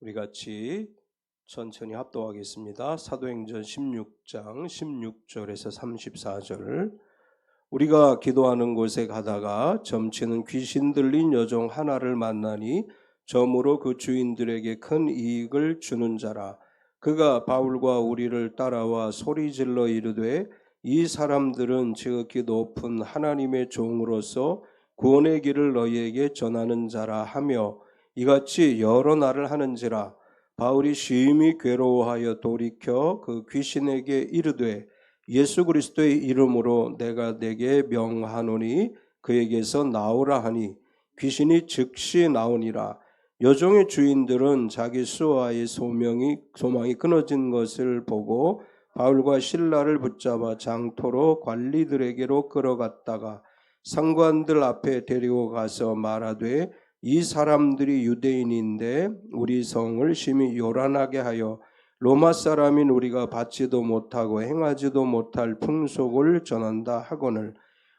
우리 같이 천천히 합독하겠습니다. 사도행전 16장 16절에서 34절. 우리가 기도하는 곳에 가다가 점치는 귀신 들린 여종 하나를 만나니 점으로 그 주인들에게 큰 이익을 주는 자라. 그가 바울과 우리를 따라와 소리질러 이르되 이 사람들은 지극히 높은 하나님의 종으로서 구원의 길을 너희에게 전하는 자라 하며 이같이 여러 날을 하는지라. 바울이 심히 괴로워하여 돌이켜 그 귀신에게 이르되 예수 그리스도의 이름으로 내가 내게 명하노니 그에게서 나오라 하니 귀신이 즉시 나오니라. 여종의 주인들은 자기 수하의 소망이 끊어진 것을 보고 바울과 실라를 붙잡아 장토로 관리들에게로 끌어갔다가 상관들 앞에 데리고 가서 말하되 이 사람들이 유대인인데 우리 성을 심히 요란하게 하여 로마 사람인 우리가 받지도 못하고 행하지도 못할 풍속을 전한다 하거늘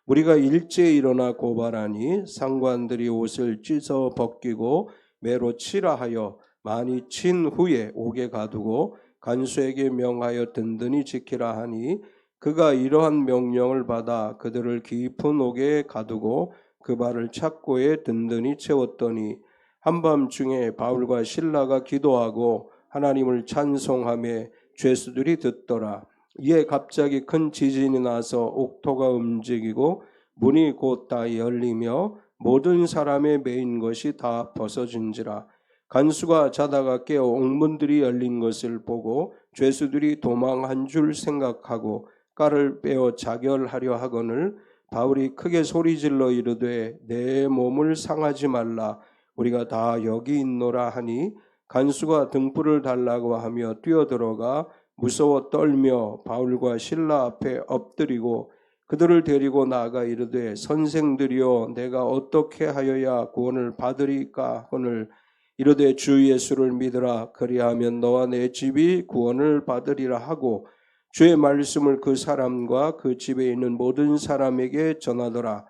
우리가 일제히 일어나 고발하니 상관들이 옷을 찢어 벗기고 매로 치라 하여 많이 친 후에 옥에 가두고 간수에게 명하여 든든히 지키라 하니 그가 이러한 명령을 받아 그들을 깊은 옥에 가두고 그 발을 착고에 든든히 채웠더니 한밤중에 바울과 실라가 기도하고 하나님을 찬송하며 죄수들이 듣더라. 이에 갑자기 큰 지진이 나서 옥토가 움직이고 문이 곧 다 열리며 모든 사람의 매인 것이 다 벗어진지라. 간수가 자다가 깨어 옥문들이 열린 것을 보고 죄수들이 도망한 줄 생각하고 깔을 빼어 자결하려 하거늘 바울이 크게 소리질러 이르되 내 몸을 상하지 말라 우리가 다 여기 있노라 하니 간수가 등불을 달라고 하며 뛰어들어가 무서워 떨며 바울과 실라 앞에 엎드리고 그들을 데리고 나가 이르되 선생들이여 내가 어떻게 하여야 구원을 받으리까 하거늘 이르되 주 예수를 믿으라 그리하면 너와 내 집이 구원을 받으리라 하고 주의 말씀을 그 사람과 그 집에 있는 모든 사람에게 전하더라.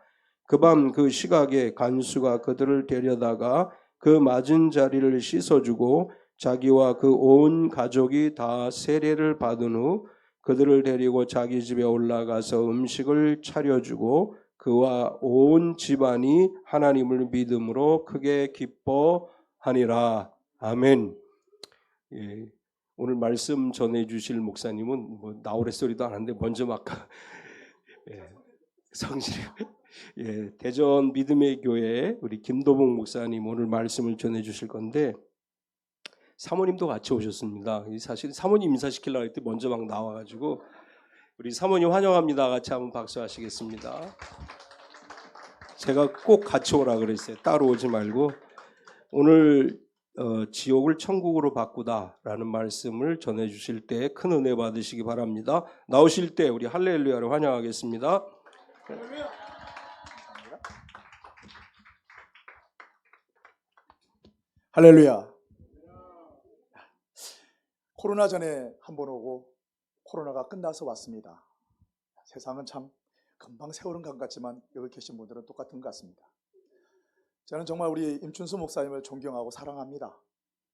그 밤 그 시각에 간수가 그들을 데려다가 그 맞은 자리를 씻어주고 자기와 그 온 가족이 다 세례를 받은 후 그들을 데리고 자기 집에 올라가서 음식을 차려주고 그와 온 집안이 하나님을 믿음으로 크게 기뻐하니라. 아멘. 예. 오늘 말씀 전해주실 목사님은 뭐 나오래 소리도 안 하는데 먼저 막 성실 대전 믿음의 교회 우리 김도봉 목사님 오늘 말씀을 전해주실 건데 사모님도 같이 오셨습니다. 사실 사모님 인사시키려고 했더니 먼저 막 나와가지고 우리 사모님 환영합니다. 같이 한번 박수하시겠습니다. 제가 꼭 같이 오라 그랬어요. 따로 오지 말고 오늘 지옥을 천국으로 바꾸다라는 말씀을 전해주실 때 큰 은혜 받으시기 바랍니다. 나오실 때 우리 할렐루야를 환영하겠습니다. 할렐루야. 코로나 전에 한번 오고 코로나가 끝나서 왔습니다. 세상은 참 금방 세월은 간 것 같지만 여기 계신 분들은 똑같은 것 같습니다. 저는 정말 우리 임춘수 목사님을 존경하고 사랑합니다.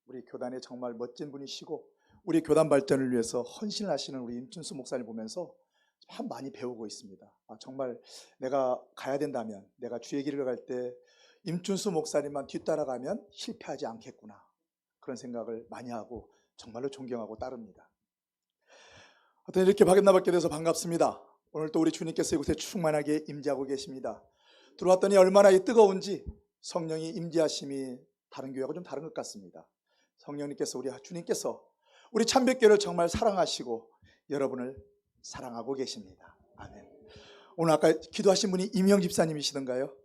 우리 교단에 정말 멋진 분이시고 우리 교단 발전을 위해서 헌신을 하시는 우리 임춘수 목사님 보면서 참 많이 배우고 있습니다. 정말 내가 가야 된다면 내가 주의 길을 갈 때 임춘수 목사님만 뒤따라가면 실패하지 않겠구나 그런 생각을 많이 하고 정말로 존경하고 따릅니다. 하여튼 이렇게 만나뵙게 돼서 반갑습니다. 오늘 또 우리 주님께서 이곳에 충만하게 임재하고 계십니다. 들어왔더니 얼마나 뜨거운지 성령이 임재하심이 다른 교회하고 좀 다른 것 같습니다. 성령님께서 우리 주님께서 우리 참백교회를 정말 사랑하시고 여러분을 사랑하고 계십니다. 아멘. 오늘 아까 기도하신 분이 임영 집사님이시던가요?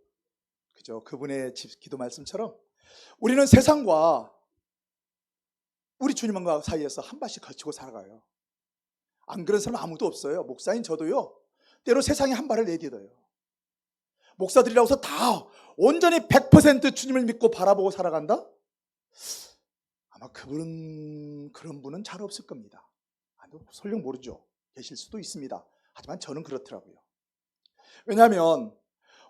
그죠? 그분의 기도 말씀처럼 우리는 세상과 우리 주님과 사이에서 한 발씩 거치고 살아가요. 안 그런 사람 아무도 없어요. 목사인 저도요. 때로 세상에 한 발을 내딛어요. 목사들이라고서 다 온전히 100% 주님을 믿고 바라보고 살아간다? 아마 그런 분은 잘 없을 겁니다. 설령 모르죠. 계실 수도 있습니다. 하지만 저는 그렇더라고요. 왜냐하면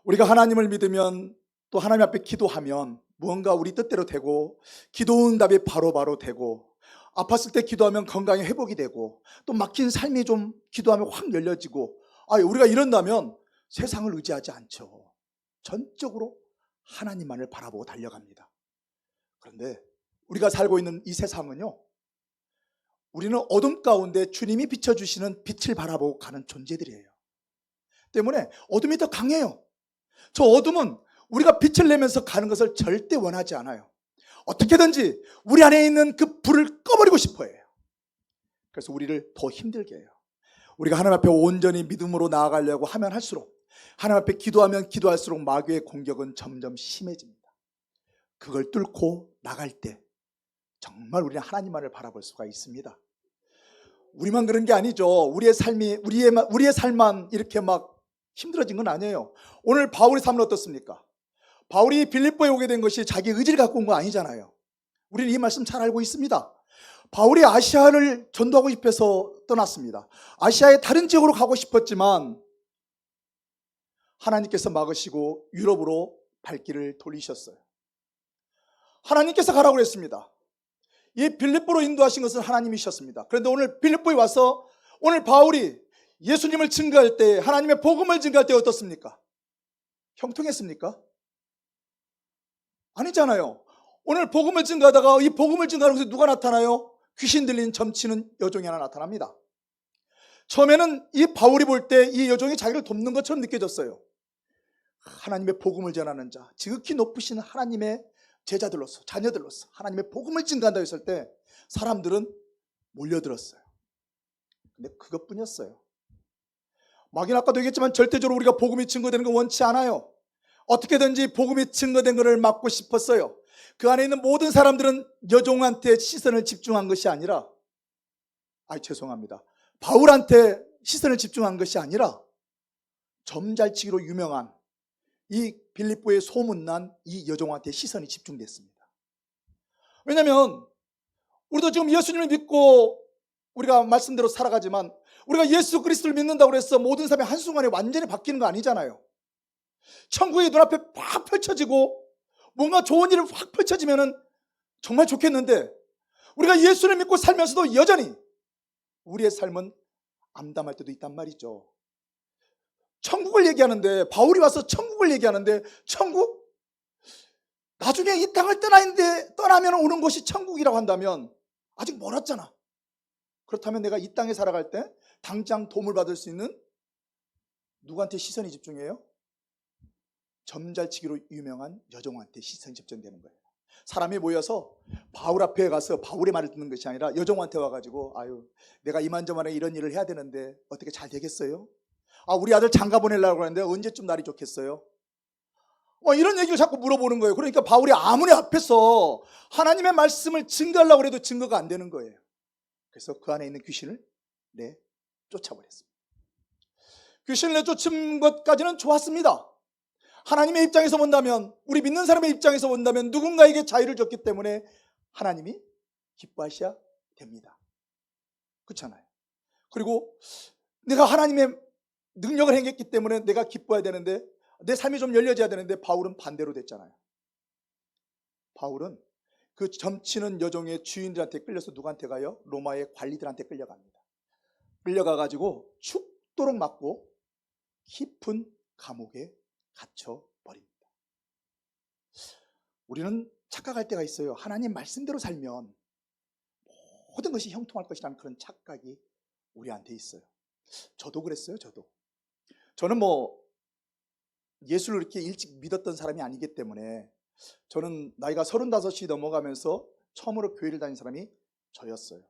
우리가 하나님을 믿으면 또 하나님 앞에 기도하면 무언가 우리 뜻대로 되고 기도 응답이 바로바로 되고 아팠을 때 기도하면 건강이 회복이 되고 또 막힌 삶이 좀 기도하면 확 열려지고 우리가 이런다면 세상을 의지하지 않죠. 전적으로 하나님만을 바라보고 달려갑니다. 그런데 우리가 살고 있는 이 세상은요, 우리는 어둠 가운데 주님이 비춰주시는 빛을 바라보고 가는 존재들이에요. 때문에 어둠이 더 강해요. 저 어둠은 우리가 빛을 내면서 가는 것을 절대 원하지 않아요. 어떻게든지 우리 안에 있는 그 불을 꺼버리고 싶어 해요. 그래서 우리를 더 힘들게 해요. 우리가 하나님 앞에 온전히 믿음으로 나아가려고 하면 할수록, 하나님 앞에 기도하면 기도할수록 마귀의 공격은 점점 심해집니다. 그걸 뚫고 나갈 때 정말 우리는 하나님만을 바라볼 수가 있습니다. 우리만 그런 게 아니죠. 우리의 삶만 이렇게 막 힘들어진 건 아니에요. 오늘 바울의 삶은 어떻습니까? 바울이 빌립보에 오게 된 것이 자기 의지를 갖고 온 거 아니잖아요. 우리는 이 말씀 잘 알고 있습니다. 바울이 아시아를 전도하고 싶어서 떠났습니다. 아시아의 다른 지역으로 가고 싶었지만 하나님께서 막으시고 유럽으로 발길을 돌리셨어요. 하나님께서 가라고 그랬습니다. 이 빌립보로 인도하신 것은 하나님이셨습니다. 그런데 오늘 빌립보에 와서 오늘 바울이 예수님을 증거할 때, 하나님의 복음을 증거할 때 어떻습니까? 형통했습니까? 아니잖아요. 오늘 복음을 증거하다가 이 복음을 증거하는 곳에 누가 나타나요? 귀신 들린 점치는 여종이 하나 나타납니다. 처음에는 이 바울이 볼 때 이 여종이 자기를 돕는 것처럼 느껴졌어요. 하나님의 복음을 전하는 자, 지극히 높으신 하나님의 제자들로서, 자녀들로서 하나님의 복음을 증거한다고 했을 때 사람들은 몰려들었어요. 근데 그것뿐이었어요. 마귀는 아까도 얘기했지만 절대적으로 우리가 복음이 증거되는 거 원치 않아요. 어떻게든지 복음이 증거된 것을 막고 싶었어요. 그 안에 있는 모든 사람들은 여종한테 시선을 집중한 것이 아니라, 죄송합니다. 바울한테 시선을 집중한 것이 아니라 점잘치기로 유명한 이 빌립보에 소문난 이 여종한테 시선이 집중됐습니다. 왜냐하면 우리도 지금 예수님을 믿고 우리가 말씀대로 살아가지만 우리가 예수 그리스도를 믿는다고 해서 모든 삶이 한순간에 완전히 바뀌는 거 아니잖아요. 천국이 눈앞에 확 펼쳐지고 뭔가 좋은 일이 확 펼쳐지면 정말 좋겠는데 우리가 예수를 믿고 살면서도 여전히 우리의 삶은 암담할 때도 있단 말이죠. 천국을 얘기하는데, 바울이 와서 천국을 얘기하는데, 천국? 나중에 이 땅을 떠나면 오는 것이 천국이라고 한다면 아직 멀었잖아. 그렇다면 내가 이 땅에 살아갈 때 당장 도움을 받을 수 있는 누구한테 시선이 집중해요? 점잘치기로 유명한 여종한테 시선이 집중되는 거예요. 사람이 모여서 바울 앞에 가서 바울의 말을 듣는 것이 아니라 여종한테 와가지고 내가 이만저만에 이런 일을 해야 되는데 어떻게 잘 되겠어요? 우리 아들 장가 보내려고 하는데 언제쯤 날이 좋겠어요? 이런 얘기를 자꾸 물어보는 거예요. 그러니까 바울이 아무리 앞에서 하나님의 말씀을 증거하려고 해도 증거가 안 되는 거예요. 그래서 그 안에 있는 귀신을 쫓아버렸습니다. 귀신을 내쫓은 것까지는 좋았습니다. 하나님의 입장에서 본다면, 우리 믿는 사람의 입장에서 본다면 누군가에게 자유를 줬기 때문에 하나님이 기뻐하셔야 됩니다. 그렇잖아요. 그리고 내가 하나님의 능력을 행했기 때문에 내가 기뻐해야 되는데, 내 삶이 좀 열려져야 되는데 바울은 반대로 됐잖아요. 바울은 그 점치는 여종의 주인들한테 끌려서 누구한테 가요? 로마의 관리들한테 끌려갑니다. 끌려가가지고 죽도록 맞고 깊은 감옥에 갇혀버립니다. 우리는 착각할 때가 있어요. 하나님 말씀대로 살면 모든 것이 형통할 것이라는 그런 착각이 우리한테 있어요. 저도 그랬어요. 저는 예수를 이렇게 일찍 믿었던 사람이 아니기 때문에 저는 나이가 35이 넘어가면서 처음으로 교회를 다닌 사람이 저였어요.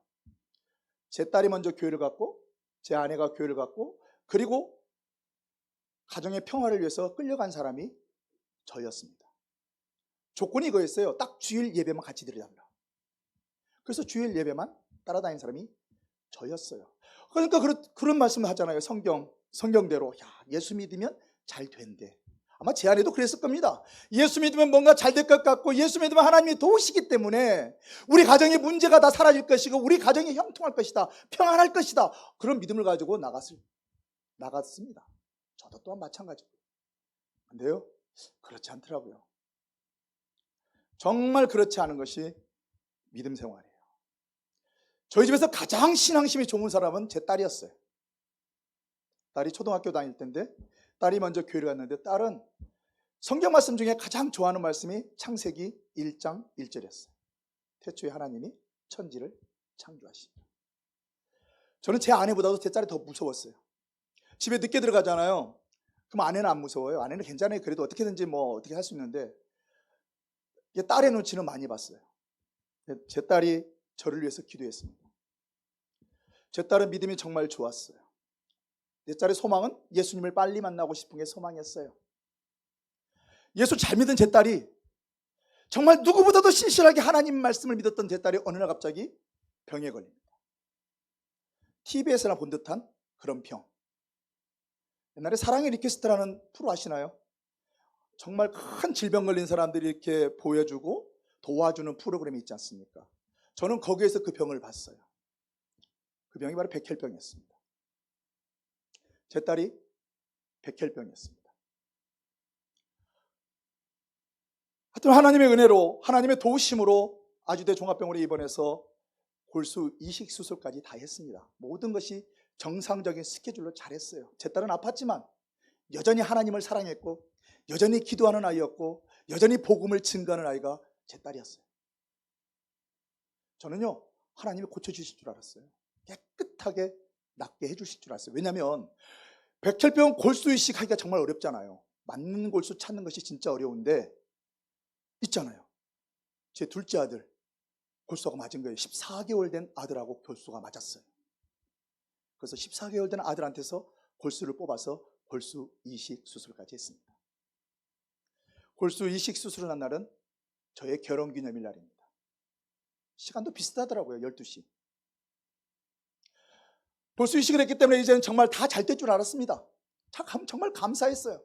제 딸이 먼저 교회를 갔고 제 아내가 교회를 갔고 그리고 가정의 평화를 위해서 끌려간 사람이 저였습니다. 조건이 이거였어요. 딱 주일 예배만 같이 드리라. 그래서 주일 예배만 따라다니는 사람이 저였어요. 그러니까 그런 말씀을 하잖아요. 성경대로 예수 믿으면 잘 된대. 아마 제 아내도 그랬을 겁니다. 예수 믿으면 뭔가 잘 될 것 같고 예수 믿으면 하나님이 도우시기 때문에 우리 가정의 문제가 다 사라질 것이고 우리 가정이 형통할 것이다. 평안할 것이다. 그런 믿음을 가지고 나갔습니다. 저도 또한 마찬가지고요. 근데요, 그렇지 않더라고요. 정말 그렇지 않은 것이 믿음 생활이에요. 저희 집에서 가장 신앙심이 좋은 사람은 제 딸이었어요. 딸이 초등학교 다닐 때인데 딸이 먼저 교회를 갔는데 딸은 성경 말씀 중에 가장 좋아하는 말씀이 창세기 1장 1절이었어요. 태초에 하나님이 천지를 창조하시니라. 저는 제 아내보다도 제 딸이 더 무서웠어요. 집에 늦게 들어가잖아요. 그럼 아내는 안 무서워요. 아내는 괜찮아요. 그래도 어떻게든지 어떻게 할 수 있는데 딸의 눈치는 많이 봤어요. 제 딸이 저를 위해서 기도했습니다. 제 딸은 믿음이 정말 좋았어요. 내 딸의 소망은 예수님을 빨리 만나고 싶은 게 소망이었어요. 예수 잘 믿은 제 딸이 정말 누구보다도 신실하게 하나님 말씀을 믿었던 제 딸이 어느 날 갑자기 병에 걸립니다. TV에서나 본 듯한 그런 병. 옛날에 사랑의 리퀘스트라는 프로 아시나요? 정말 큰 질병 걸린 사람들이 이렇게 보여주고 도와주는 프로그램이 있지 않습니까? 저는 거기에서 그 병을 봤어요. 그 병이 바로 백혈병이었습니다. 제 딸이 백혈병이었습니다. 하여튼 하나님의 은혜로, 하나님의 도우심으로 아주대 종합병원에 입원해서 골수 이식 수술까지 다 했습니다. 모든 것이 정상적인 스케줄로 잘했어요. 제 딸은 아팠지만 여전히 하나님을 사랑했고 여전히 기도하는 아이였고 여전히 복음을 증거하는 아이가 제 딸이었어요. 저는요, 하나님이 고쳐주실 줄 알았어요. 깨끗하게 낫게 해주실 줄 알았어요. 왜냐하면 백혈병 골수 이식하기가 정말 어렵잖아요. 맞는 골수 찾는 것이 진짜 어려운데 있잖아요. 제 둘째 아들 골수가 맞은 거예요. 14개월 된 아들하고 골수가 맞았어요. 그래서 14개월 된 아들한테서 골수를 뽑아서 골수 이식 수술까지 했습니다. 골수 이식 수술을 한 날은 저의 결혼기념일 날입니다. 시간도 비슷하더라고요. 12시. 골수 이식을 했기 때문에 이제는 정말 다 잘 될 줄 알았습니다. 정말 감사했어요.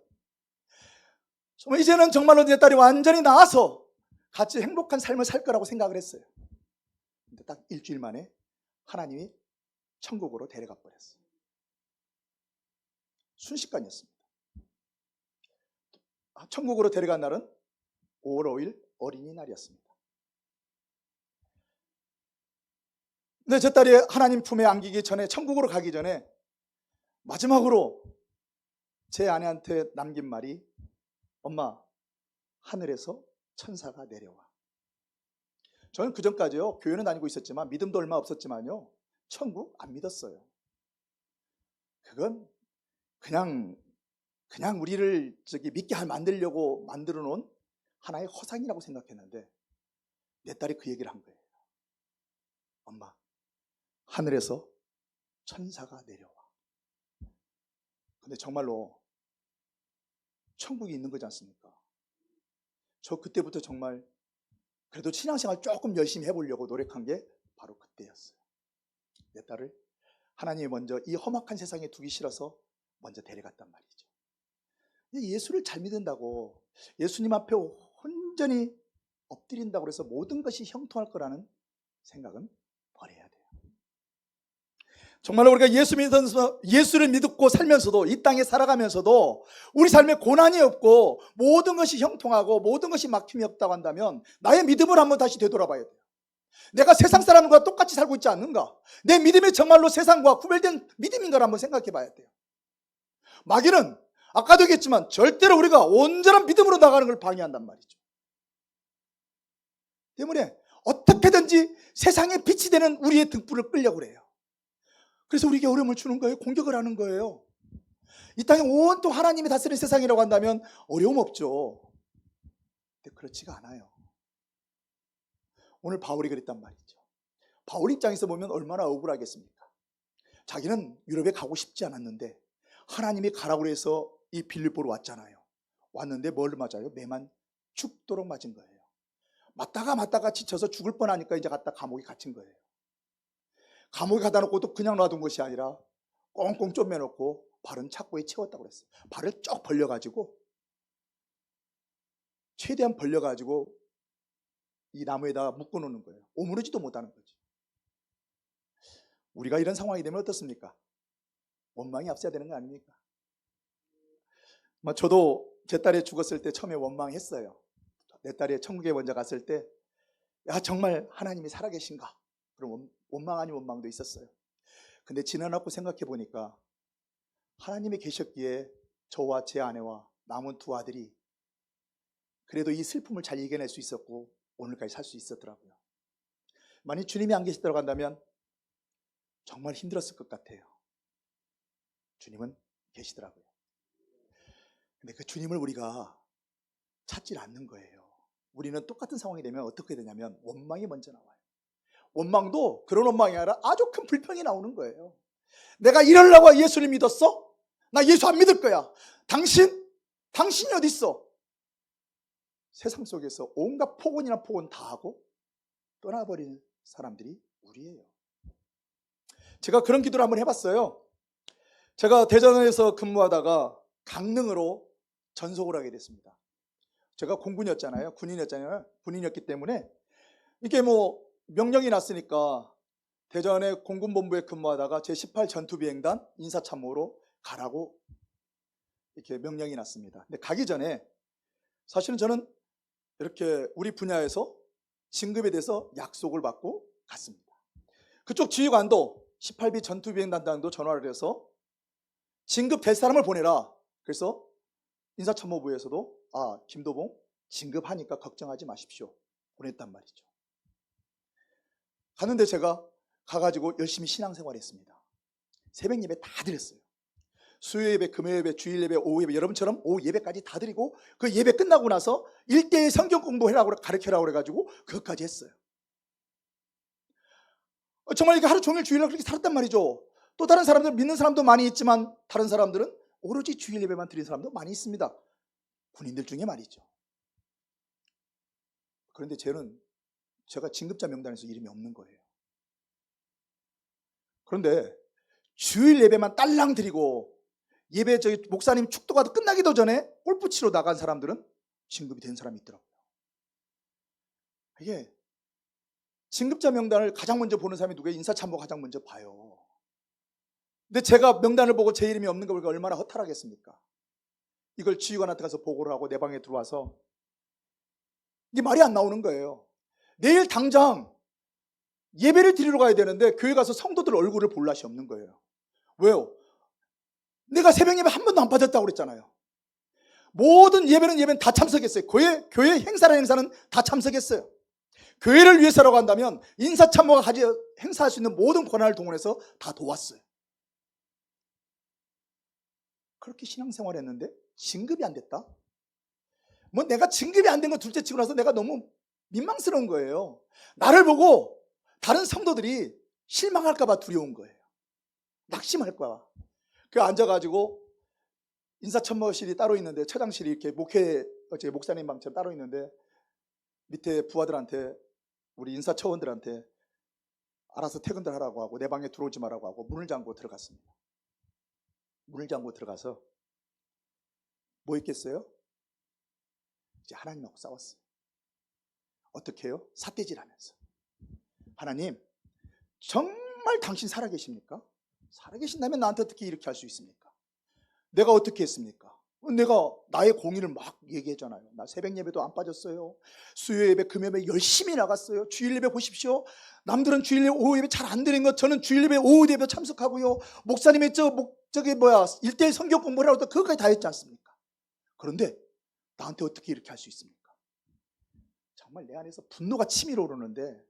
정말 이제는 정말로 내 딸이 완전히 나아서 같이 행복한 삶을 살 거라고 생각을 했어요. 근데 딱 일주일 만에 하나님이 천국으로 데려가 버렸어요. 순식간이었습니다. 천국으로 데려간 날은 5월 5일 어린이날이었습니다. 근데 제 딸이 하나님 품에 안기기 전에, 천국으로 가기 전에 마지막으로 제 아내한테 남긴 말이, 엄마, 하늘에서 천사가 내려와. 저는 그전까지요, 교회는 다니고 있었지만 믿음도 얼마 없었지만요, 천국 안 믿었어요. 그건 그냥 우리를 믿게 만들려고 만들어 놓은 하나의 허상이라고 생각했는데 내 딸이 그 얘기를 한 거예요. 엄마, 하늘에서 천사가 내려와. 근데 정말로 천국이 있는 거지 않습니까? 저 그때부터 정말 그래도 신앙생활 조금 열심히 해보려고 노력한 게 바로 그때였어요. 내 딸을 하나님이 먼저 이 험악한 세상에 두기 싫어서 먼저 데려갔단 말이죠. 예수를 잘 믿는다고 예수님 앞에 온전히 엎드린다고 해서 모든 것이 형통할 거라는 생각은 버려야 돼요. 정말로 우리가 예수를 믿고 살면서도, 이 땅에 살아가면서도 우리 삶에 고난이 없고 모든 것이 형통하고 모든 것이 막힘이 없다고 한다면 나의 믿음을 한번 다시 되돌아봐야 돼요. 내가 세상 사람과 똑같이 살고 있지 않는가? 내 믿음이 정말로 세상과 구별된 믿음인가를 한번 생각해 봐야 돼요. 마귀는 아까도 얘기했지만 절대로 우리가 온전한 믿음으로 나가는 걸 방해한단 말이죠. 때문에 어떻게든지 세상에 빛이 되는 우리의 등불을 끌려고 그래요. 그래서 우리에게 어려움을 주는 거예요. 공격을 하는 거예요. 이 땅에 온통 하나님이 다스리는 세상이라고 한다면 어려움 없죠. 근데 그렇지가 않아요. 오늘 바울이 그랬단 말이죠. 바울 입장에서 보면 얼마나 억울하겠습니까? 자기는 유럽에 가고 싶지 않았는데 하나님이 가라고 해서 이 빌립보로 왔잖아요. 왔는데 뭘 맞아요? 매만 죽도록 맞은 거예요. 맞다가 지쳐서 죽을 뻔하니까 이제 갔다 감옥에 갇힌 거예요. 감옥에 가다 놓고도 그냥 놔둔 것이 아니라 꽁꽁 쪼매놓고 발은 착고에 채웠다고 그랬어요. 발을 쭉 벌려가지고 최대한 벌려가지고 이 나무에다가 묶어놓는 거예요. 오므르지도 못하는 거죠. 우리가 이런 상황이 되면 어떻습니까? 원망이 앞서야 되는 거 아닙니까? 저도 제 딸이 죽었을 때 처음에 원망했어요. 내 딸이 천국에 먼저 갔을 때, 야, 정말 하나님이 살아계신가? 그런 원망 아닌 원망도 있었어요. 근데 지나놓고 생각해 보니까 하나님이 계셨기에 저와 제 아내와 남은 두 아들이 그래도 이 슬픔을 잘 이겨낼 수 있었고 오늘까지 살 수 있었더라고요. 만약 주님이 안 계시더라고 한다면 정말 힘들었을 것 같아요. 주님은 계시더라고요. 근데 그 주님을 우리가 찾질 않는 거예요. 우리는 똑같은 상황이 되면 어떻게 되냐면 원망이 먼저 나와요. 원망도 그런 원망이 아니라 아주 큰 불평이 나오는 거예요. 내가 이러려고 예수님 믿었어? 나 예수 안 믿을 거야. 당신이 어디 있어? 세상 속에서 온갖 폭언이나 폭언 다 하고 떠나버린 사람들이 우리예요. 제가 그런 기도를 한번 해봤어요. 제가 대전에서 근무하다가 강릉으로 전속을 하게 됐습니다. 제가 공군이었잖아요. 군인이었기 때문에 이게 뭐 명령이 났으니까 대전의 공군본부에 근무하다가 제18 전투비행단 인사참모로 가라고 이렇게 명령이 났습니다. 근데 가기 전에 사실은 저는 이렇게 우리 분야에서 진급에 대해서 약속을 받고 갔습니다. 그쪽 지휘관도 18비 전투비행단장도 전화를 해서 진급될 사람을 보내라. 그래서 인사참모부에서도 김도봉 진급하니까 걱정하지 마십시오. 보냈단 말이죠. 갔는데 제가 가가지고 열심히 신앙생활했습니다. 새벽 예배 다 드렸어요. 수요 예배, 금요 예배, 주일 예배, 오후 예배, 여러분처럼 오후 예배까지 다 드리고 그 예배 끝나고 나서 1대1 성경 공부해라고 가르쳐라고 그래가지고 그것까지 했어요. 정말 이렇게 하루 종일 주일날 그렇게 살았단 말이죠. 또 다른 사람들 믿는 사람도 많이 있지만 다른 사람들은 오로지 주일 예배만 드리는 사람도 많이 있습니다. 군인들 중에 말이죠. 그런데 제가 진급자 명단에서 이름이 없는 거예요. 그런데 주일 예배만 딸랑 드리고 예배 목사님 축도가 끝나기도 전에 골프 치러 나간 사람들은 진급이 된 사람이 있더라고요. 이게 진급자 명단을 가장 먼저 보는 사람이 누구예요? 인사참모가 가장 먼저 봐요. 근데 제가 명단을 보고 제 이름이 없는 거 보니까 얼마나 허탈하겠습니까? 이걸 지휘관한테 가서 보고를 하고 내 방에 들어와서 이게 말이 안 나오는 거예요. 내일 당장 예배를 드리러 가야 되는데 교회 가서 성도들 얼굴을 볼 낯이 없는 거예요. 왜요? 내가 새벽 예배 한 번도 안 빠졌다고 그랬잖아요. 모든 예배는 다 참석했어요. 교회 행사는 다 참석했어요. 교회를 위해서라고 한다면 인사참모가 행사할 수 있는 모든 권한을 동원해서 다 도왔어요. 그렇게 신앙생활을 했는데 진급이 안 됐다? 뭐 내가 진급이 안 된 건 둘째 치고 나서 내가 너무 민망스러운 거예요. 나를 보고 다른 성도들이 실망할까 봐 두려운 거예요. 낙심할까 봐. 그 앉아가지고 인사참모실이 따로 있는데 처장실이 이렇게 목사님 방처럼 따로 있는데 밑에 부하들한테 우리 인사처원들한테 알아서 퇴근들 하라고 하고 내 방에 들어오지 말라고 하고 문을 잠그고 들어갔습니다. 문을 잠그고 들어가서 뭐 있겠어요? 이제 하나님하고 싸웠어요. 어떻게 해요? 삿대질하면서. 하나님, 정말 당신 살아계십니까? 살아계신다면 나한테 어떻게 이렇게 할 수 있습니까? 내가 어떻게 했습니까? 내가 나의 공의를 막 얘기했잖아요. 나 새벽 예배도 안 빠졌어요. 수요 예배, 금요 예배 열심히 나갔어요. 주일 예배 보십시오. 남들은 주일 예배, 오후 예배 잘 안 드리는 것 저는 주일 예배, 오후 예배 참석하고요. 목사님의 저기 1대1 성경 공부를 하고 그것까지 다 했지 않습니까? 그런데 나한테 어떻게 이렇게 할 수 있습니까? 정말 내 안에서 분노가 치밀어 오르는데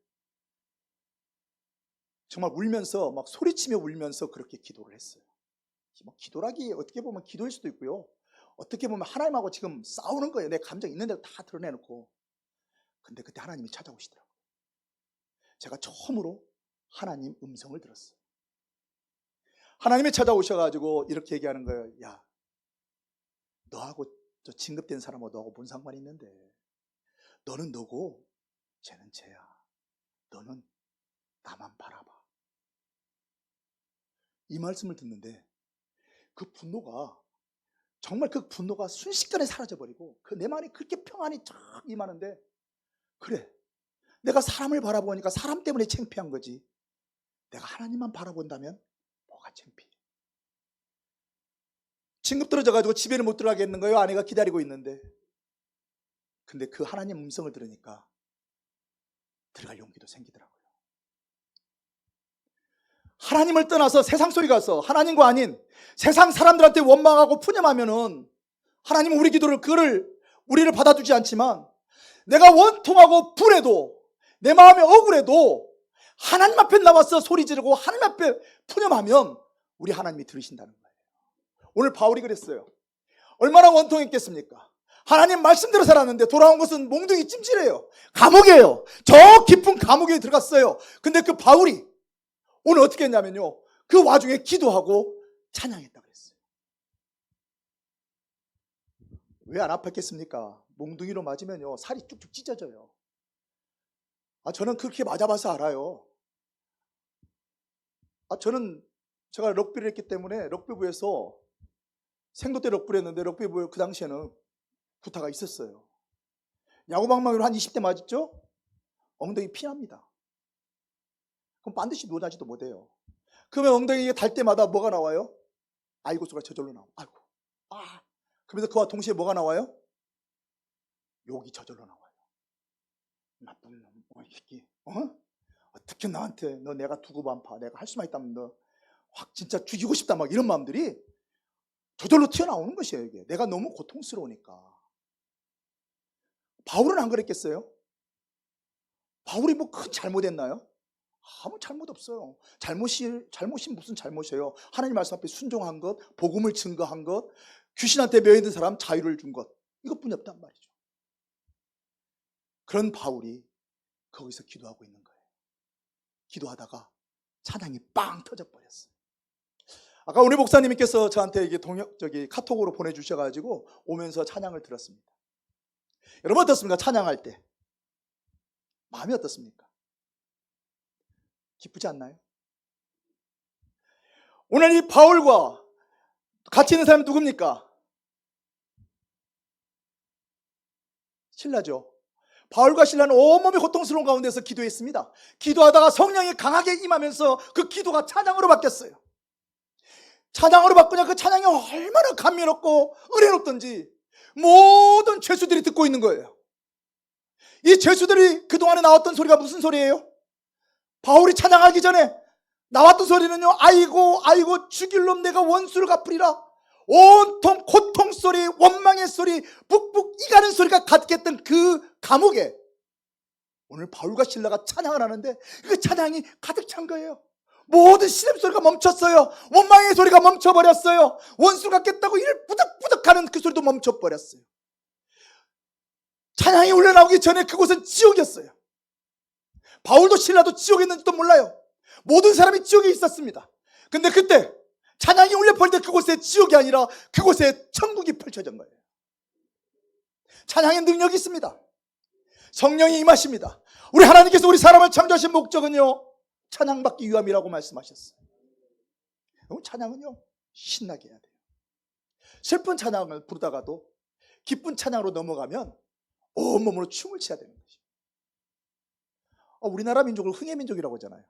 정말 울면서 막 소리치며 울면서 그렇게 기도를 했어요. 뭐 기도라기 어떻게 보면 기도일 수도 있고요. 어떻게 보면 하나님하고 지금 싸우는 거예요. 내 감정 있는 대로 다 드러내놓고. 근데 그때 하나님이 찾아오시더라고요. 제가 처음으로 하나님 음성을 들었어요. 하나님이 찾아오셔가지고 이렇게 얘기하는 거예요. 야, 너하고 저 진급된 사람하고 너하고 뭔 상관이 있는데 너는 너고 쟤는 쟤야. 너는 나만 바라봐. 이 말씀을 듣는데 그 분노가 정말 그 분노가 순식간에 사라져버리고 그 내 마음이 그렇게 평안이 쫙 임하는데 그래 내가 사람을 바라보니까 사람 때문에 창피한 거지 내가 하나님만 바라본다면 뭐가 창피해. 진급 떨어져가지고 집에는 못 들어가겠는 거예요. 아내가 기다리고 있는데 근데 그 하나님 음성을 들으니까 들어갈 용기도 생기더라고요. 하나님을 떠나서 세상 속에 가서 하나님과 아닌 세상 사람들한테 원망하고 푸념하면은 하나님은 우리 기도를 우리를 받아주지 않지만, 내가 원통하고 불해도 내 마음이 억울해도 하나님 앞에 나와서 소리 지르고 하나님 앞에 푸념하면 우리 하나님이 들으신다는 거예요. 오늘 바울이 그랬어요. 얼마나 원통했겠습니까? 하나님 말씀대로 살았는데 돌아온 것은 몽둥이 찜질이에요. 감옥이에요. 저 깊은 감옥에 들어갔어요. 근데 그 바울이 오늘 어떻게 했냐면요, 그 와중에 기도하고 찬양했다 그랬어요. 왜 안 아팠겠습니까? 몽둥이로 맞으면요 살이 쭉쭉 찢어져요. 저는 그렇게 맞아봐서 알아요. 제가 럭비를 했기 때문에 럭비부에서 생도 때 럭비를 했는데, 럭비부에 그 당시에는 구타가 있었어요. 야구방망이로 한 20대 맞았죠? 엉덩이 피납니다. 그럼 반드시 누워나지도 못해요. 그러면 엉덩이에 달 때마다 뭐가 나와요? 아이고 소리가 저절로 나와요. 아이고, 그러면서 그와 동시에 뭐가 나와요? 욕이 저절로 나와요. 나쁜 놈, 이 새끼, 어떻게 나한테, 너 내가 두고 안 파, 내가 할 수만 있다면 너 확 진짜 죽이고 싶다, 막 이런 마음들이 저절로 튀어나오는 것이에요. 이게 내가 너무 고통스러우니까. 바울은 안 그랬겠어요? 바울이 뭐 큰 잘못했나요? 아무 잘못 없어요. 잘못이 무슨 잘못이에요? 하나님 말씀 앞에 순종한 것, 복음을 증거한 것, 귀신한테 매여있는 사람 자유를 준 것, 이것뿐이 없단 말이죠. 그런 바울이 거기서 기도하고 있는 거예요. 기도하다가 찬양이 빵 터져버렸어요. 아까 우리 목사님께서 저한테 이게 카톡으로 보내주셔가지고 오면서 찬양을 들었습니다. 여러분 어떻습니까? 찬양할 때 마음이 어떻습니까? 기쁘지 않나요? 오늘 이 바울과 같이 있는 사람이 누굽니까? 신라죠. 바울과 신라는 온몸이 고통스러운 가운데서 기도했습니다. 기도하다가 성령이 강하게 임하면서 그 기도가 찬양으로 바뀌었어요. 찬양으로 바꾸냐, 그 찬양이 얼마나 감미롭고 은혜롭던지 모든 죄수들이 듣고 있는 거예요. 이 죄수들이 그동안에 나왔던 소리가 무슨 소리예요? 바울이 찬양하기 전에 나왔던 소리는요, 아이고 죽일 놈 내가 원수를 갚으리라. 온통 고통 소리, 원망의 소리, 북북 이가는 소리가 가득했던 그 감옥에 오늘 바울과 실라가 찬양을 하는데 그 찬양이 가득 찬 거예요. 모든 시름 소리가 멈췄어요. 원망의 소리가 멈춰버렸어요. 원수 갚겠다고 이를 부득부득하는 그 소리도 멈춰버렸어요. 찬양이 울려나오기 전에 그곳은 지옥이었어요. 바울도 신라도 지옥에 있는지도 몰라요. 모든 사람이 지옥에 있었습니다. 근데 그때 찬양이 울려버릴 때 그곳에 지옥이 아니라 그곳에 천국이 펼쳐진 거예요. 찬양의 능력이 있습니다. 성령이 임하십니다. 우리 하나님께서 우리 사람을 창조하신 목적은요, 찬양받기 위함이라고 말씀하셨어요. 찬양은요 신나게 해야 돼요. 슬픈 찬양을 부르다가도 기쁜 찬양으로 넘어가면 온몸으로 춤을 춰야 되는 거죠. 우리나라 민족을 흥의 민족이라고 하잖아요.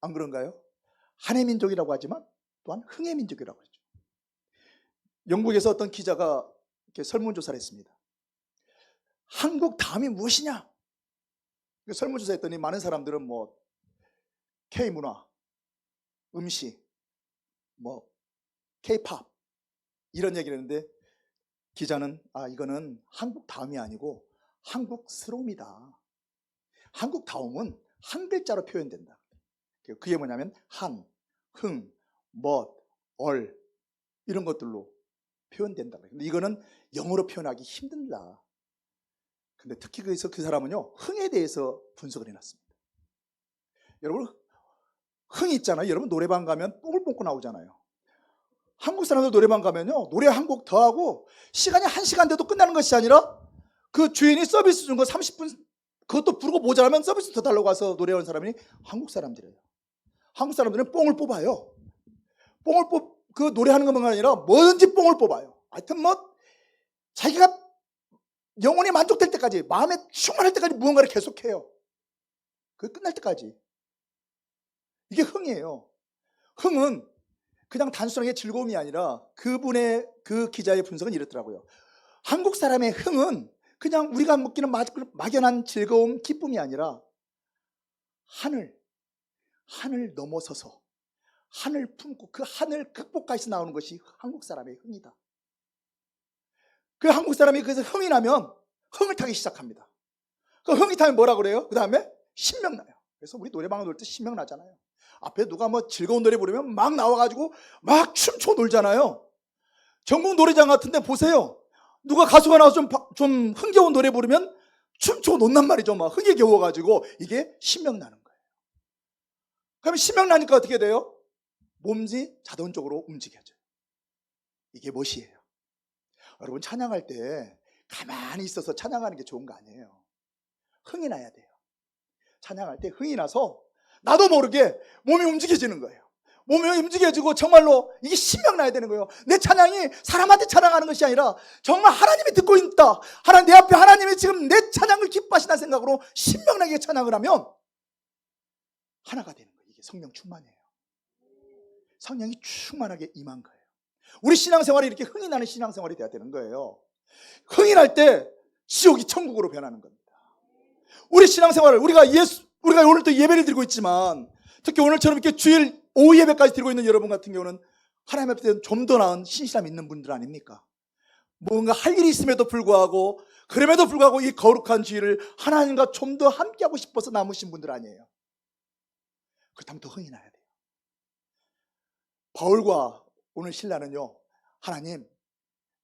안 그런가요? 한의 민족이라고 하지만 또한 흥의 민족이라고 하죠. 영국에서 어떤 기자가 이렇게 설문조사를 했습니다. 한국 다음이 무엇이냐? 설문조사했더니 많은 사람들은 뭐 K문화, 음식, 뭐 K-팝 이런 얘기를 했는데 기자는 이거는 한국 다음이 아니고 한국스러움이다. 한국다움은 한 글자로 표현된다. 그게 뭐냐면 한, 흥, 멋, 얼 이런 것들로 표현된다. 근데 이거는 영어로 표현하기 힘들다. 근데 특히 그래서 그 사람은요 흥에 대해서 분석을 해놨습니다. 여러분 흥이 있잖아요. 여러분 노래방 가면 뽕을 뽑고 나오잖아요. 한국 사람들 노래방 가면요 노래 한 곡 더 하고 시간이 1시간 돼도 끝나는 것이 아니라 그 주인이 서비스 준 거 30분 그것도 부르고 모자라면 서비스 더 달라고 와서 노래하는 사람이 한국 사람들이에요. 한국 사람들은 뽕을 뽑아요. 그 노래하는 것만 아니라 뭐든지 뽕을 뽑아요. 하여튼 뭐 자기가 영혼이 만족될 때까지, 마음에 충만할 때까지 무언가를 계속해요. 그게 끝날 때까지. 이게 흥이에요. 흥은 그냥 단순하게 즐거움이 아니라 그분의 그 기자의 분석은 이렇더라고요. 한국 사람의 흥은 그냥 우리가 느끼는 막연한 즐거움, 기쁨이 아니라 하늘 넘어서서 하늘 품고 그 하늘 극복까지 나오는 것이 한국 사람의 흥이다. 그 한국 사람이 그래서 흥이 나면 흥을 타기 시작합니다. 그 흥이 타면 뭐라 그래요? 그 다음에 신명나요. 그래서 우리 노래방을 놀 때 신명나잖아요. 앞에 누가 뭐 즐거운 노래 부르면 막 나와가지고 막 춤춰 놀잖아요. 전국 노래장 같은 데 보세요. 누가 가수가 나와서 좀 흥겨운 노래 부르면 춤춰 논단 말이죠. 막 흥에 겨워가지고 이게 신명나는 거예요. 그러면 신명나니까 어떻게 돼요? 몸이 자동적으로 움직여져요. 이게 멋이에요. 여러분 찬양할 때 가만히 있어서 찬양하는 게 좋은 거 아니에요. 흥이 나야 돼요. 찬양할 때 흥이 나서 나도 모르게 몸이 움직여지는 거예요. 몸이 움직여지고 정말로 이게 신명나야 되는 거예요. 내 찬양이 사람한테 찬양하는 것이 아니라 정말 하나님이 듣고 있다. 내 앞에 하나님이 지금 내 찬양을 기뻐하시는 생각으로 신명나게 찬양을 하면 하나가 되는 거예요. 이게 성령 충만이에요. 성령이 충만하게 임한 거예요. 우리 신앙생활이 이렇게 흥이 나는 신앙생활이 돼야 되는 거예요. 흥이 날 때 지옥이 천국으로 변하는 겁니다. 우리 신앙생활을 우리가 오늘 또 예배를 드리고 있지만 특히 오늘처럼 이렇게 주일 오후 예배까지 드리고 있는 여러분 같은 경우는 하나님 앞에 좀 더 나은 신실함 있는 분들 아닙니까? 뭔가 할 일이 있음에도 불구하고 그럼에도 불구하고 이 거룩한 주일을 하나님과 좀 더 함께하고 싶어서 남으신 분들 아니에요. 그렇다면 더 흥이 나야 돼요. 바울과 오늘 신라는요, 하나님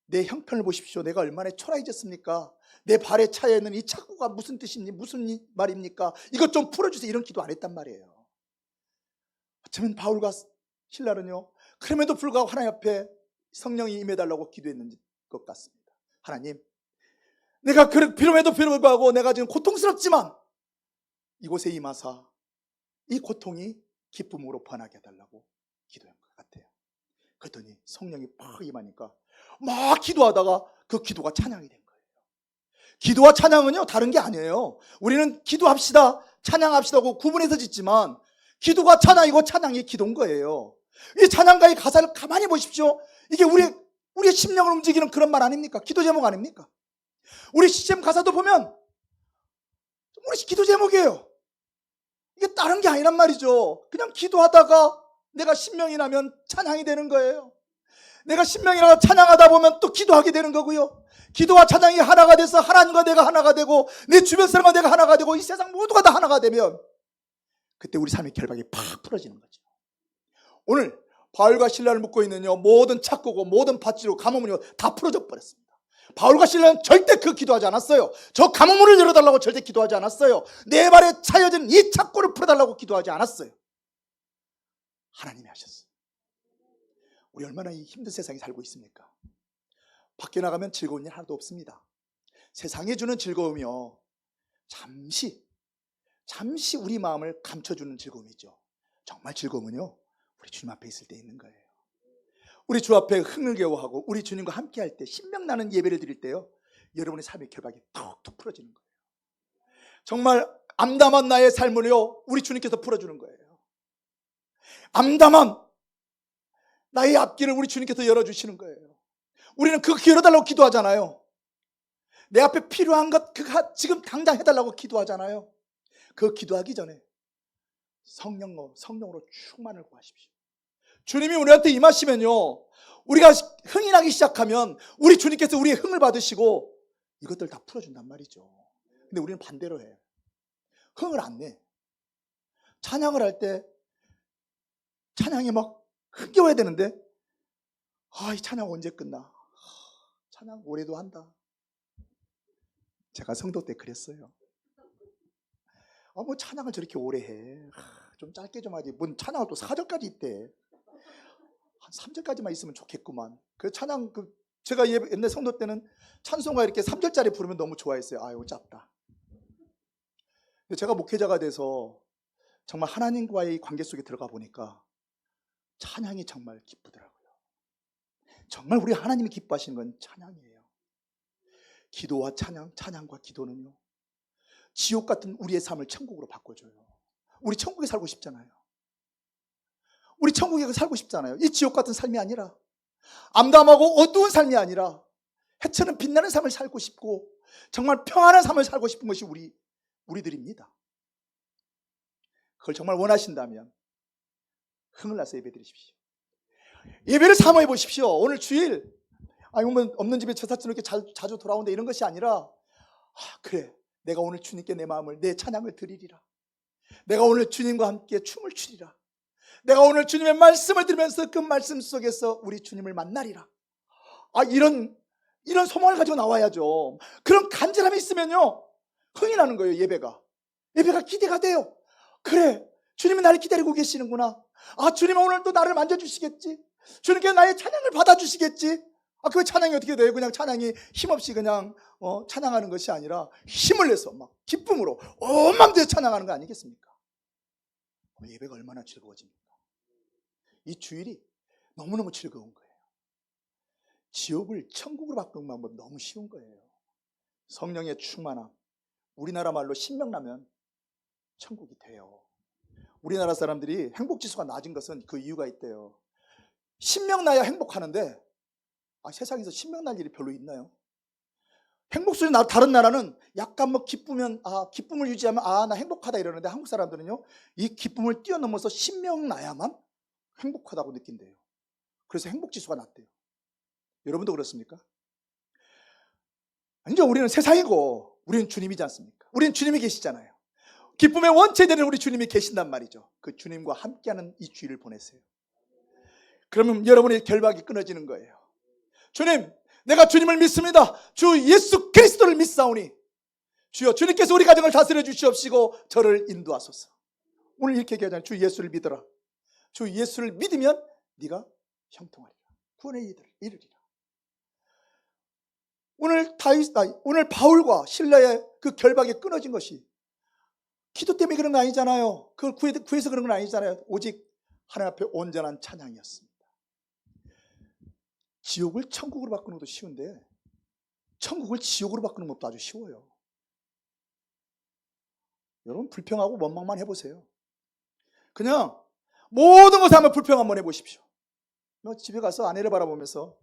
내 형편을 보십시오. 내가 얼마나 초라해졌습니까? 내 발에 차여 있는 이 착고가 무슨 뜻입니까? 무슨 말입니까? 이것 좀 풀어주세요. 이런 기도 안 했단 말이에요. 어쩌면 바울과 신라는요, 그럼에도 불구하고 하나님 앞에 성령이 임해달라고 기도했는 것 같습니다. 하나님, 내가 그럼에도 불구하고 내가 지금 고통스럽지만 이곳에 임하사 이 고통이 기쁨으로 변하게 해달라고 기도한 것 같아요. 그랬더니 성령이 팍 임하니까 막 기도하다가 그 기도가 찬양이 된 거예요. 기도와 찬양은요 다른 게 아니에요. 우리는 기도합시다, 찬양합시다 하고 구분해서 짓지만 기도가 찬양이고 찬양이 기도인 거예요. 이 찬양가의 가사를 가만히 보십시오. 이게 우리의 심령을 움직이는 그런 말 아닙니까? 기도 제목 아닙니까? 우리 CCM 가사도 보면 우리 기도 제목이에요. 이게 다른 게 아니란 말이죠. 그냥 기도하다가 내가 신명이 나면 찬양이 되는 거예요. 내가 신명이 나서 찬양하다 보면 또 기도하게 되는 거고요. 기도와 찬양이 하나가 돼서 하나님과 내가 하나가 되고 내 주변 사람과 내가 하나가 되고 이 세상 모두가 다 하나가 되면 그때 우리 삶의 결박이 팍 풀어지는 거죠. 오늘 바울과 신라를 묶고 있는 모든 착고고 모든 밧줄이고 감옥문이 다 풀어져 버렸습니다. 바울과 신라는 절대 그 기도하지 않았어요. 저 감옥문을 열어달라고 절대 기도하지 않았어요. 내 발에 차여진 이 착고를 풀어달라고 기도하지 않았어요. 하나님이 하셨어요. 우리 얼마나 이 힘든 세상에 살고 있습니까? 밖에 나가면 즐거운 일 하나도 없습니다. 세상에 주는 즐거움이요, 잠시 우리 마음을 감춰주는 즐거움이죠. 정말 즐거움은요, 우리 주님 앞에 있을 때 있는 거예요. 우리 주 앞에 흥을 겨워하고 우리 주님과 함께 할 때, 신명나는 예배를 드릴 때요, 여러분의 삶의 결박이 툭툭 풀어지는 거예요. 정말 암담한 나의 삶을요, 우리 주님께서 풀어주는 거예요. 암담한 나의 앞길을 우리 주님께서 열어주시는 거예요. 우리는 그거 열어달라고 기도하잖아요. 내 앞에 필요한 것 그거 지금 당장 해달라고 기도하잖아요. 그거 기도하기 전에 성령으로 충만을 구하십시오. 주님이 우리한테 임하시면요, 우리가 흥이 나기 시작하면 우리 주님께서 우리의 흥을 받으시고 이것들 다 풀어준단 말이죠. 근데 우리는 반대로 해요. 흥을 안 내. 찬양을 할 때 찬양이 막 흥겨워야 되는데 이 찬양 언제 끝나? 찬양 올해도 한다. 제가 성도 때 그랬어요. 뭐 찬양을 저렇게 오래 해. 좀 짧게 좀 하지. 뭔 찬양을 또 4절까지 있대. 한 3절까지만 있으면 좋겠구만. 그 찬양, 제가 옛날 성도 때는 찬송가 이렇게 3절짜리 부르면 너무 좋아했어요. 이거 짧다. 근데 제가 목회자가 돼서 정말 하나님과의 관계 속에 들어가 보니까 찬양이 정말 기쁘더라고요. 정말 우리 하나님이 기뻐하시는 건 찬양이에요. 기도와 찬양과 기도는요, 지옥 같은 우리의 삶을 천국으로 바꿔줘요. 우리 천국에 살고 싶잖아요. 우리 천국에 살고 싶잖아요. 이 지옥 같은 삶이 아니라, 암담하고 어두운 삶이 아니라 해처럼 빛나는 삶을 살고 싶고, 정말 평안한 삶을 살고 싶은 것이 우리들입니다. 그걸 정말 원하신다면 흥을 나서 예배 드리십시오. 예배를 사모해 보십시오. 오늘 주일 없는 집에 제사처럼 이렇게 자주 돌아온다 이런 것이 아니라 그래, 내가 오늘 주님께 내 마음을, 내 찬양을 드리리라. 내가 오늘 주님과 함께 춤을 추리라. 내가 오늘 주님의 말씀을 들으면서 그 말씀 속에서 우리 주님을 만나리라. 이런 소망을 가지고 나와야죠. 그런 간절함이 있으면요, 흥이 나는 거예요. 예배가 기대가 돼요. 그래, 주님이 나를 기다리고 계시는구나. 주님은 오늘 또 나를 만져주시겠지. 주님께 나의 찬양을 받아주시겠지. 그 찬양이 어떻게 돼요? 그냥 찬양이 힘없이 그냥 찬양하는 것이 아니라 힘을 내서 막 기쁨으로 온 마음대로 찬양하는 거 아니겠습니까? 예배가 얼마나 즐거워집니까? 이 주일이 너무너무 즐거운 거예요. 지옥을 천국으로 바꾸는 방법 너무 쉬운 거예요. 성령의 충만함, 우리나라 말로 신명나면 천국이 돼요. 우리나라 사람들이 행복지수가 낮은 것은 그 이유가 있대요. 신명나야 행복하는데 세상에서 신명날 일이 별로 있나요? 행복수준이 다른 나라는 약간 기쁘면 기쁨을 유지하면 나 행복하다 이러는데, 한국 사람들은요, 이 기쁨을 뛰어넘어서 신명나야만 행복하다고 느낀대요. 그래서 행복지수가 낮대요. 여러분도 그렇습니까? 이제 우리는 세상이고 우리는 주님이지 않습니까? 우리는 주님이 계시잖아요. 기쁨의 원체되는 우리 주님이 계신단 말이죠. 그 주님과 함께하는 이 주일을 보내세요. 그러면 여러분의 결박이 끊어지는 거예요. 주님, 내가 주님을 믿습니다. 주 예수 그리스도를 믿사오니 주여, 주님께서 우리 가정을 다스려 주시옵시고 저를 인도하소서. 오늘 이렇게 얘기하잖아요. 주 예수를 믿어라. 주 예수를 믿으면 네가 형통하리라. 구원에 이르리라. 오늘 바울과 실라의 그 결박이 끊어진 것이 기도 때문에 그런 거 아니잖아요. 그걸 구해서 그런 건 아니잖아요. 오직 하나님 앞에 온전한 찬양이었습니다. 지옥을 천국으로 바꾸는 것도 쉬운데 천국을 지옥으로 바꾸는 것도 아주 쉬워요. 여러분, 불평하고 원망만 해보세요. 그냥 모든 것에 한번 불평 한번 해보십시오. 집에 가서 아내를 바라보면서